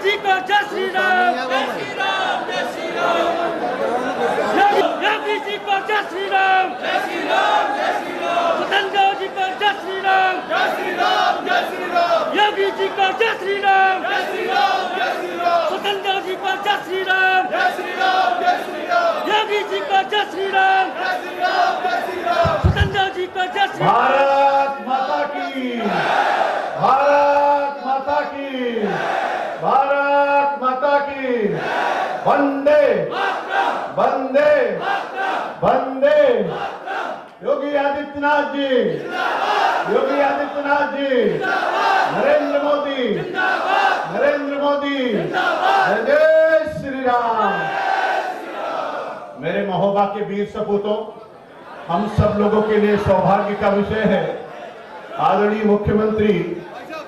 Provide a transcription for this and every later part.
जी का जय श्री राम, जय श्री राम, जय श्री राम। योगी जी का जय श्री राम, जय श्री राम, जय श्री राम। स्वतंत्र जी का जय श्री राम, जय श्री राम, जय श्री राम। योगी जी का जय श्री राम, जय श्री राम, जय श्री राम। स्वतंत्र जी का जय श्री राम, जय श्री राम, जय श्री राम। योगी जी का जय श्री राम, जय श्री राम, जय श्री राम। स्वतंत्र जी का जय श्री राम। भारत माता की, भारत माता की, भारत माता की। वंदे वंदे वंदे। योगी आदित्यनाथ जी, योगी आदित्यनाथ जी, नरेंद्र मोदी, नरेंद्र मोदी, जय श्री राम। मेरे महोबा के वीर सपूतों, हम सब लोगों के लिए सौभाग्य का विषय है, आदरणीय मुख्यमंत्री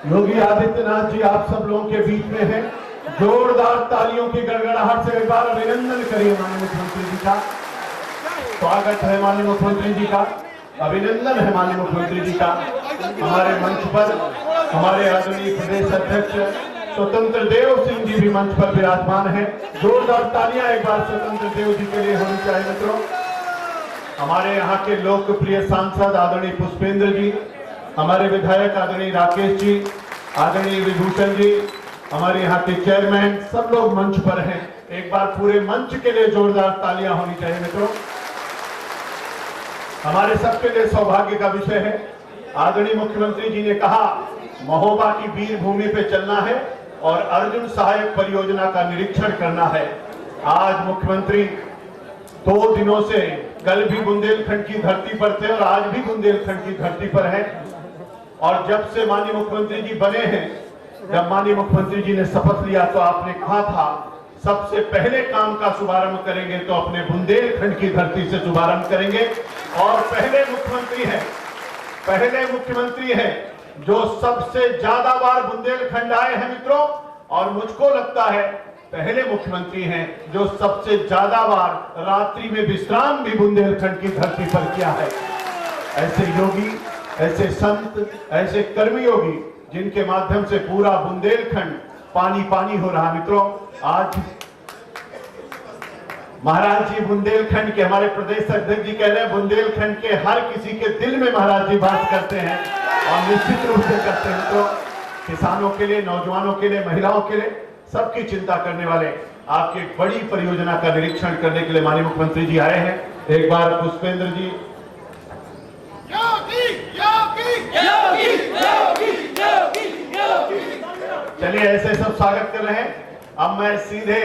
योगी आदित्यनाथ जी आप सब लोगों के बीच में हैं। जोरदार तालियों की गड़गड़ाहट से एक बार अभिनंदन करिए माननीय मुख्यमंत्री जी का। स्वागत है माननीय मुख्यमंत्री जी का, अभिनंदन है माननीय मुख्यमंत्री जी का। हमारे मंच पर हमारे आदरणीय प्रदेश अध्यक्ष स्वतंत्र देव सिंह जी भी मंच पर विराजमान है। जोरदार तालियां एक बार स्वतंत्र देव जी के लिए होनी चाहिए मित्रों। हमारे यहाँ के लोकप्रिय सांसद आदरणीय पुष्पेंद्र जी, हमारे विधायक आदरणीय राकेश जी, आदरणीय विभूषण जी, हमारे यहाँ के चेयरमैन, सब लोग मंच पर हैं। एक बार पूरे मंच के लिए जोरदार तालियां होनी चाहिए मित्रों। हमारे सबके लिए सौभाग्य का विषय है। आदरणीय मुख्यमंत्री जी ने कहा महोबा की वीर भूमि पे चलना है और अर्जुन सहायक परियोजना का निरीक्षण करना है। आज मुख्यमंत्री 2 दिनों से, कल भी बुंदेलखंड की धरती पर थे और आज भी बुंदेलखंड की धरती पर है। और जब से माननीय मुख्यमंत्री जी बने हैं, जब माननीय मुख्यमंत्री जी ने शपथ लिया तो आपने कहा था सबसे पहले काम का शुभारंभ करेंगे तो अपने बुंदेलखंड की धरती से शुभारंभ करेंगे। और पहले मुख्यमंत्री हैं जो सबसे ज्यादा बार बुंदेलखंड आए हैं मित्रों। और मुझको लगता है पहले मुख्यमंत्री हैं जो सबसे ज्यादा बार रात्रि में विश्राम भी बुंदेलखंड की धरती पर किया है। ऐसे योगी, ऐसे संत, ऐसे कर्मयोगी जिनके माध्यम से पूरा बुंदेलखंड पानी पानी हो रहा। मित्रों, आज महाराज जी बुंदेलखंड के, हमारे प्रदेश अध्यक्ष जी कह रहे हैं बुंदेलखंड के हर किसी के दिल में महाराज जी बात करते हैं और निश्चित रूप से करते हैं। तो किसानों के लिए, नौजवानों के लिए, महिलाओं के लिए, सबकी चिंता करने वाले आपकी एक बड़ी परियोजना का निरीक्षण करने के लिए माननीय मुख्यमंत्री जी आए हैं। एक बार पुष्पेंद्र जी। चलिए ऐसे सब स्वागत कर रहे हैं। अब मैं सीधे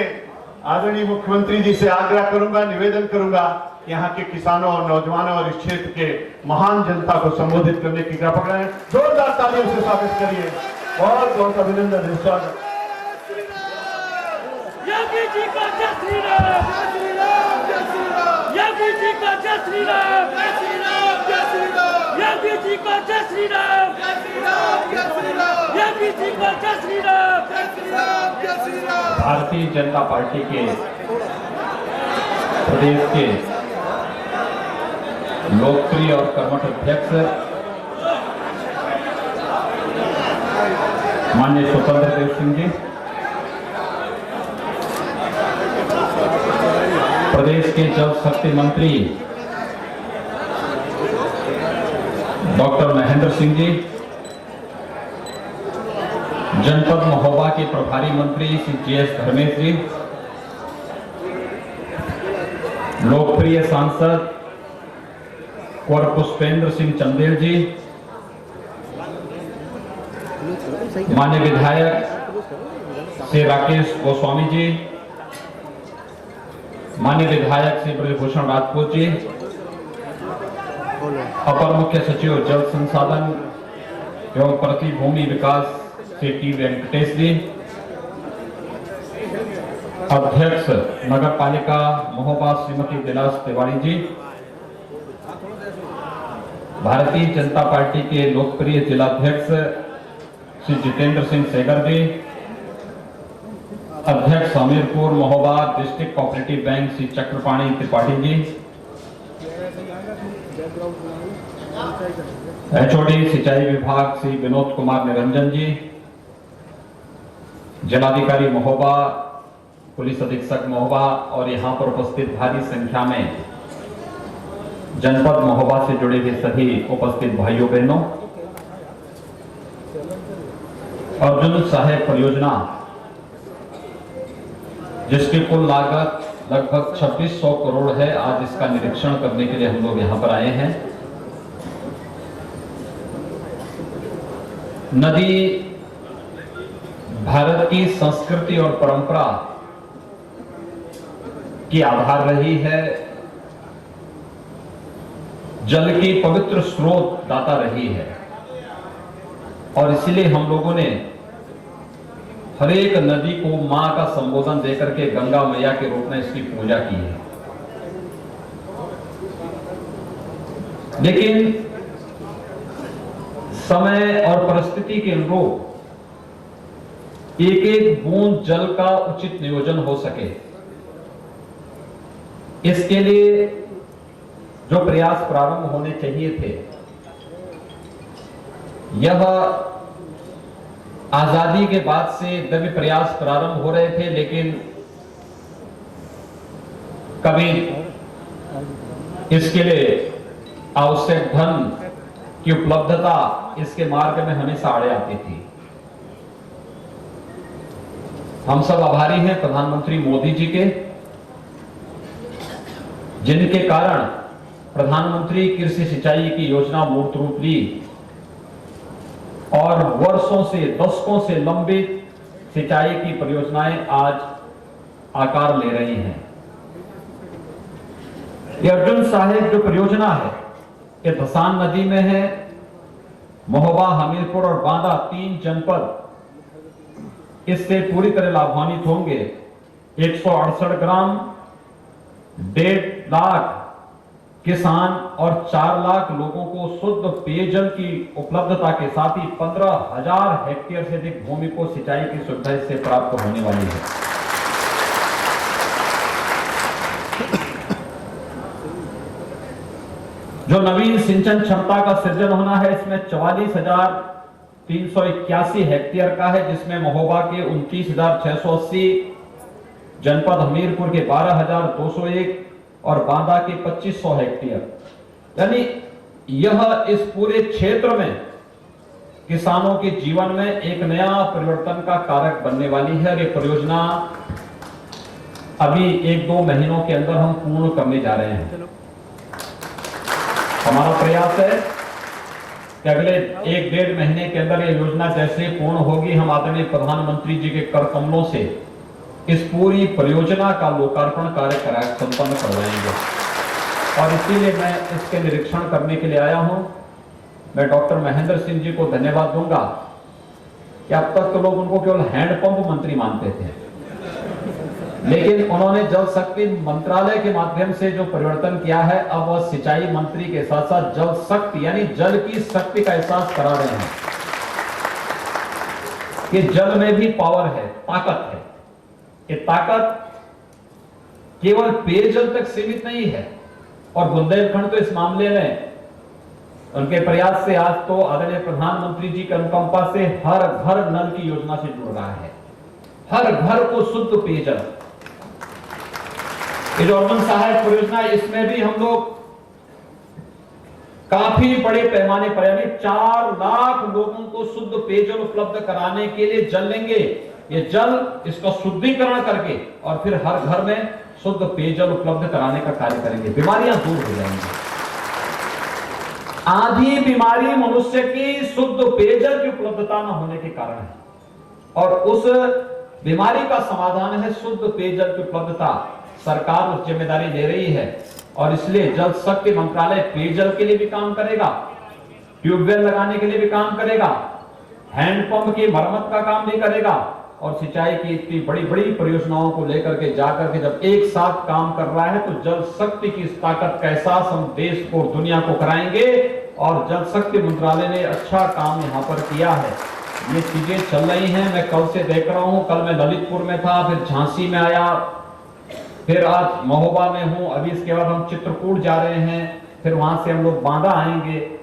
आदरणीय मुख्यमंत्री जी से आग्रह करूंगा, निवेदन करूंगा यहाँ के किसानों और नौजवानों और इस क्षेत्र के महान जनता को संबोधित करने की कृपा करें। जोरदार तालियों से स्वागत करिए। बहुत बहुत अभिनंदन है, स्वागत। योगी जी का जय श्री राम, जय श्री राम, जय श्री राम। योगी जी का जय श्री राम, जय श्री राम, जय श्री राम। योगी जी का जय श्री राम, जय श्री राम, जय श्री राम। योगी जी का जय श्री राम, जय श्री राम, जय श्री राम। भारतीय जनता पार्टी के प्रदेश के लोकप्रिय और कर्मठ अध्यक्ष माननीय स्वतंत्र देव सिंह जी, प्रदेश के जल शक्ति मंत्री डॉक्टर महेंद्र सिंह जी, जनपद महोबा के प्रभारी मंत्री श्री GS धर्मेश जी, लोकप्रिय सांसद कुंवर पुष्पेंद्र सिंह चंदेल जी, माननीय विधायक श्री राकेश गोस्वामी जी, माननीय विधायक श्री ब्रजभूषण राजपूत जी, अपर मुख्य सचिव जल संसाधन एवं प्रति भूमि विकास श्री T वेंकटेश जी, अध्यक्ष नगर पालिका महोबा श्रीमती दिलास तिवारी जी, भारतीय जनता पार्टी के लोकप्रिय जिलाध्यक्ष श्री जितेंद्र सिंह सेगर जी, अध्यक्ष Hamirpur Mahoba district cooperative bank Shri Chakrapani Tripathi ji, HOD सिंचाई विभाग श्री विनोद कुमार निरंजन जी, जिलाधिकारी महोबा, पुलिस अधीक्षक महोबा और यहां पर उपस्थित भारी संख्या में जनपद महोबा से जुड़े हुए सभी उपस्थित भाइयों बहनों, अर्जुन सहायक परियोजना जिसकी कुल लागत लगभग 2600 करोड़ है, आज इसका निरीक्षण करने के लिए हम लोग यहां पर आए हैं। नदी भारत की संस्कृति और परंपरा की आधार रही है, जल की पवित्र स्रोत दाता रही है और इसलिए हम लोगों ने हर एक नदी को मां का संबोधन देकर के गंगा मैया के रूप में इसकी पूजा की है। लेकिन समय और परिस्थिति के अनुरूप एक एक बूंद जल का उचित नियोजन हो सके, इसके लिए जो प्रयास प्रारंभ होने चाहिए थे, यह आजादी के बाद से एकदम प्रयास प्रारंभ हो रहे थे, लेकिन कभी इसके लिए आवश्यक धन की उपलब्धता इसके मार्ग में हमेशा आड़े आती थी। हम सब आभारी हैं प्रधानमंत्री मोदी जी के, जिनके कारण प्रधानमंत्री कृषि सिंचाई की योजना मूर्त रूप ली और वर्षों से, दशकों से लंबित सिंचाई की परियोजनाएं आज आकार ले रही हैं। यह अर्जुन सहायक जो परियोजना है, ये धसान नदी में है। महोबा, हमीरपुर और बांदा 3 जनपद इससे पूरी तरह लाभान्वित होंगे। 168 ग्राम, 1.5 लाख किसान और 4 लाख लोगों को शुद्ध पेयजल की उपलब्धता के साथ ही 15,000 हेक्टेयर से अधिक भूमि को सिंचाई की सुविधा इससे प्राप्त होने वाली है। जो नवीन सिंचन क्षमता का सृजन होना है, इसमें 44,381 हेक्टेयर का है, जिसमें महोबा के 29,680, जनपद हमीरपुर के 12,201 और बांदा के 2,500 हेक्टेयर। यानी यह इस पूरे क्षेत्र में किसानों के जीवन में एक नया परिवर्तन का कारक बनने वाली है और ये परियोजना अभी 1-2 महीनों के अंदर हम पूर्ण करने जा रहे हैं। हमारा प्रयास है कि अगले 1-1.5 महीने के अंदर यह योजना जैसे पूर्ण होगी, हम आदरणीय प्रधानमंत्री जी के कर कमलों से इस पूरी परियोजना का लोकार्पण कार्य संपन्न करवाएंगे और इसीलिए मैं इसके निरीक्षण करने के लिए आया हूं। मैं डॉक्टर महेंद्र सिंह जी को धन्यवाद दूंगा कि अब तक तो लोग उनको केवल हैंडपंप मंत्री मानते थे, लेकिन उन्होंने जल शक्ति मंत्रालय के माध्यम से जो परिवर्तन किया है, अब वह सिंचाई मंत्री के साथ साथ जल शक्ति यानी जल की शक्ति का एहसास करा रहे हैं कि जल में भी पावर है, ताकत है। ये ताकत केवल पेयजल तक सीमित नहीं है और बुंदेलखंड तो इस मामले में उनके प्रयास से आज तो आदरणीय प्रधानमंत्री जी की अनुकंपा से हर घर नल की योजना से जुड़ रहा है, हर घर को शुद्ध पेयजल। ये जो अर्जुन सहायक परियोजना है, इसमें भी हम लोग काफी बड़े पैमाने पर यानी 4 लाख लोगों को शुद्ध पेयजल उपलब्ध कराने के लिए जल लेंगे। ये जल इसका शुद्धिकरण करके और फिर हर घर में शुद्ध पेयजल उपलब्ध कराने का कार्य करेंगे। बीमारियां दूर हो जाएंगी। आधी बीमारी मनुष्य की शुद्ध पेयजल की उपलब्धता न होने के कारण है और उस बीमारी का समाधान है शुद्ध पेयजल की उपलब्धता। सरकार उस जिम्मेदारी ले रही है और इसलिए जल शक्ति मंत्रालय पेयजल के लिए भी काम करेगा, ट्यूबवेल लगाने के लिए भी काम करेगा, हैंडपंप की मरम्मत का काम भी करेगा और सिंचाई की इतनी बड़ी बड़ी परियोजनाओं को लेकर के जाकर के जब एक साथ काम कर रहा है तो जल शक्ति की इस ताकत का एहसास हम देश को, दुनिया को कराएंगे। और जल शक्ति मंत्रालय ने अच्छा काम यहाँ पर किया है। ये चीजें चल रही हैं, मैं कल से देख रहा हूँ। कल मैं ललितपुर में था, फिर झांसी में आया, फिर आज महोबा में हूं, अभी इसके बाद हम चित्रकूट जा रहे हैं, फिर वहां से हम लोग बांदा आएंगे।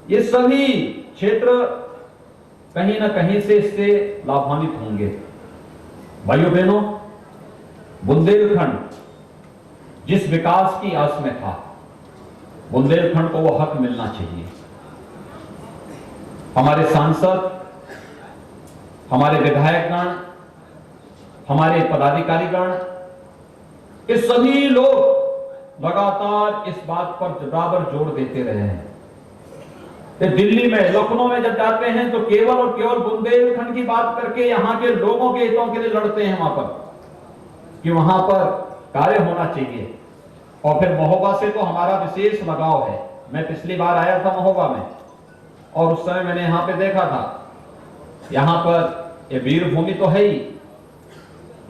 ये सभी क्षेत्र कहीं ना कहीं से इससे लाभान्वित होंगे भाइयों बहनों, बुंदेलखंड जिस विकास की आस में था, बुंदेलखंड को वो हक मिलना चाहिए। हमारे सांसद, हमारे विधायकगण, हमारे पदाधिकारीगण, ये सभी लोग लगातार इस बात पर बराबर जोर देते रहे हैं। दिल्ली में, लखनऊ में जब जाते हैं तो केवल और केवल बुंदेलखंड की बात करके यहां के लोगों के हितों के लिए लड़ते हैं, वहां पर कि वहां पर कार्य होना चाहिए। और फिर महोबा से तो हमारा विशेष लगाव है। मैं पिछली बार आया था महोबा में और उस समय मैंने यहां पे देखा था, यहां पर ये वीर भूमि तो है ही,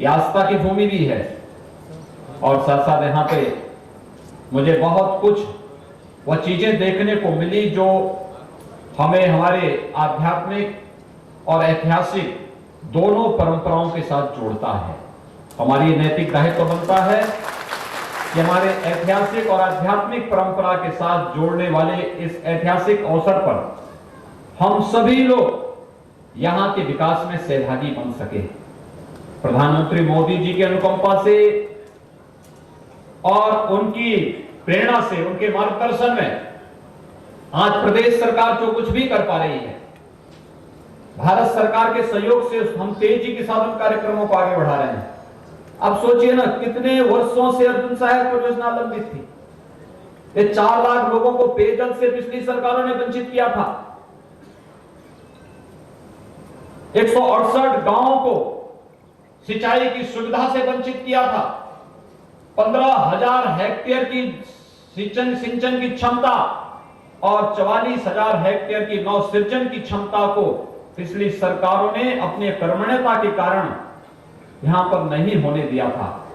ये आस्था की भूमि भी है, और साथ साथ यहां पे मुझे बहुत कुछ वह चीजें देखने को मिली जो हमें हमारे आध्यात्मिक और ऐतिहासिक दोनों परंपराओं के साथ जोड़ता है। हमारी नैतिक दायित्व बनता है कि हमारे ऐतिहासिक और आध्यात्मिक परंपरा के साथ जोड़ने वाले इस ऐतिहासिक अवसर पर हम सभी लोग यहां के विकास में सहभागी बन सके। प्रधानमंत्री मोदी जी की अनुकंपा से और उनकी प्रेरणा से, उनके मार्गदर्शन में आज प्रदेश सरकार जो कुछ भी कर पा रही है, भारत सरकार के सहयोग से हम तेजी के साथ उन कार्यक्रमों को आगे बढ़ा रहे हैं। अब सोचिए ना, कितने वर्षों से अर्जुन सहायक परियोजना लंबित थी। ये 4 लाख लोगों को पेयजल से पिछली सरकारों ने वंचित किया था। 168 गांवों को सिंचाई की सुविधा से वंचित किया था। 15,000 हेक्टेयर की सिंचन की क्षमता और 44,000 हेक्टेयर की नवसृजन की क्षमता को पिछली सरकारों ने अपने कर्मण्यता के कारण यहां पर नहीं होने दिया था।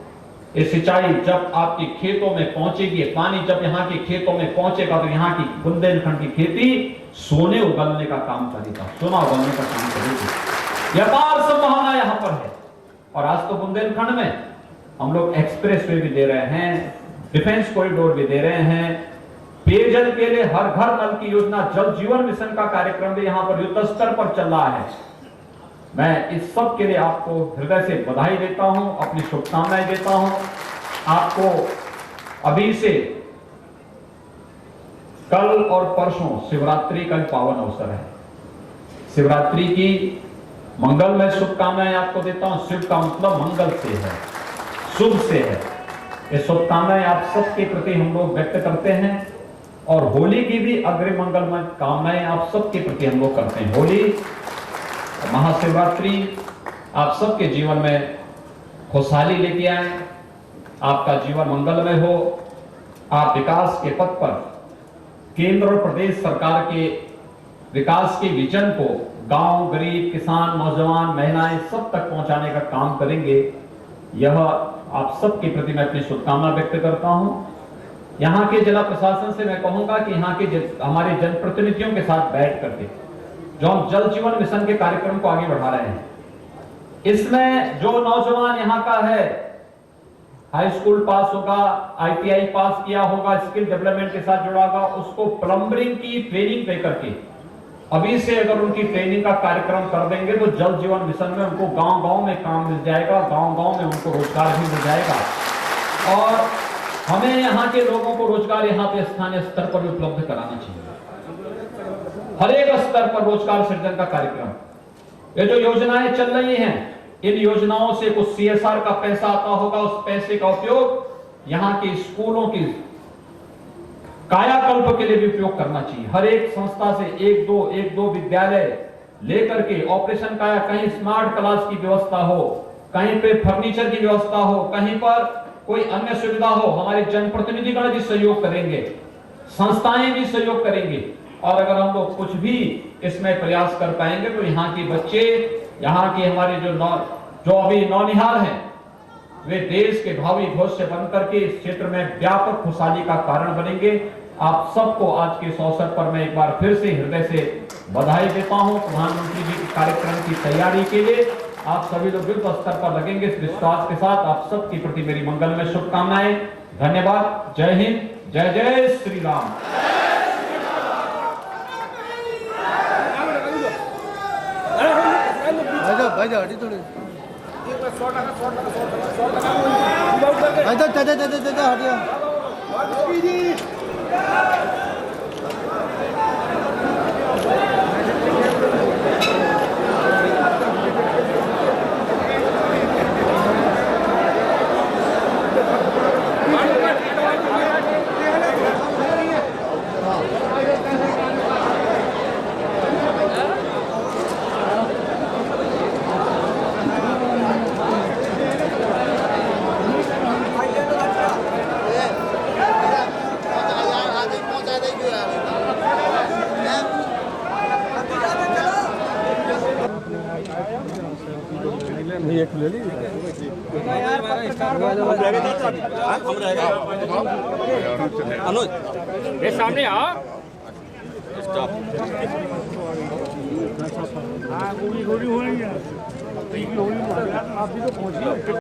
ये सिंचाई जब आपके खेतों में पहुंचेगी, पानी जब यहां के खेतों में पहुंचेगा तो यहां की बुंदेलखंड की खेती सोने उगलने का काम करेगा, सोना उगलने का काम करेगी। व्यापार संभावना यहां पर है। और आज तो बुंदेलखंड में हम लोग एक्सप्रेस वे भी दे रहे हैं, डिफेंस कॉरिडोर भी दे रहे हैं, पेयजल के लिए हर घर नल की योजना, जल जीवन मिशन का कार्यक्रम भी यहां पर युद्ध स्तर पर चल रहा है। मैं इस सब के लिए आपको हृदय से बधाई देता हूं, अपनी शुभकामनाएं देता हूं। आपको अभी से कल और परसों शिवरात्रि का पावन अवसर है। शिवरात्रि की मंगलमय शुभकामनाएं आपको देता हूं। शिव का मतलब मंगल से है, शुभ से है। ये शुभकामनाएं आप सबके प्रति हम लोग व्यक्त करते हैं और होली की भी अग्रिम मंगलमय कामनाएं आप सबके प्रति हम लोग करते हैं। होली, महाशिवरात्रि आप सबके जीवन में खुशहाली लेके आए, आपका जीवन मंगलमय हो, आप विकास के पथ पर केंद्र और प्रदेश सरकार के विकास के विजन को गांव, गरीब, किसान, नौजवान, महिलाएं सब तक पहुंचाने का काम करेंगे। यह आप सबके प्रति मैं अपनी शुभकामना व्यक्त करता हूं। यहाँ के जिला प्रशासन से मैं कहूंगा कि यहाँ के हमारे जनप्रतिनिधियों के साथ बैठ करके जो हम जल जीवन मिशन के कार्यक्रम को आगे बढ़ा रहे हैं, इसमें जो नौजवान यहाँ का है, हाई स्कूल पास होगा, ITI पास किया होगा, स्किल डेवलपमेंट के साथ जुड़ा होगा, उसको प्लम्बरिंग की ट्रेनिंग दे करके अभी से अगर उनकी ट्रेनिंग का कार्यक्रम कर देंगे तो जल जीवन मिशन में उनको गांव-गांव में काम मिल जाएगा, गांव-गांव में उनको रोजगार भी मिल जाएगा। और हमें यहाँ के लोगों को रोजगार यहाँ पे स्थानीय स्तर पर उपलब्ध कराना चाहिए। हर एक स्तर पर रोजगार सृजन का कार्यक्रम, ये जो योजनाएं चल रही हैं, इन योजनाओं से कुछ CSR का पैसा आता होगा, उस पैसे का उपयोग यहाँ के स्कूलों की कायाकल्प के लिए भी उपयोग करना चाहिए। हर एक संस्था से एक दो विद्यालय लेकर के ऑपरेशन काया, कहीं स्मार्ट क्लास की व्यवस्था हो, कहीं पे फर्नीचर की व्यवस्था हो, कहीं पर कोई अन्य सुविधा हो, हमारे जनप्रतिनिधिगण भी सहयोग करेंगे, संस्थाएं भी सहयोग करेंगे। और अगर हम लोग कुछ भी इसमें प्रयास कर पाएंगे तो यहाँ के बच्चे, यहाँ के हमारे जो अभी नौनिहाल हैं, वे देश के भावी भविष्य बनकर के इस क्षेत्र में व्यापक खुशहाली का कारण बनेंगे। आप सबको आज के इस अवसर पर मैं एक बार फिर से हृदय से बधाई देता हूं। प्रधानमंत्री जी के कार्यक्रम की तैयारी के लिए आप सभी लोग युद्ध स्तर पर लगेंगे, इस विश्वास के साथ आप सबके प्रति मेरी मंगलमय शुभकामनाएं। धन्यवाद। जय हिंद, जय जय श्री राम। भाई थोड़ी ये सामने आओ।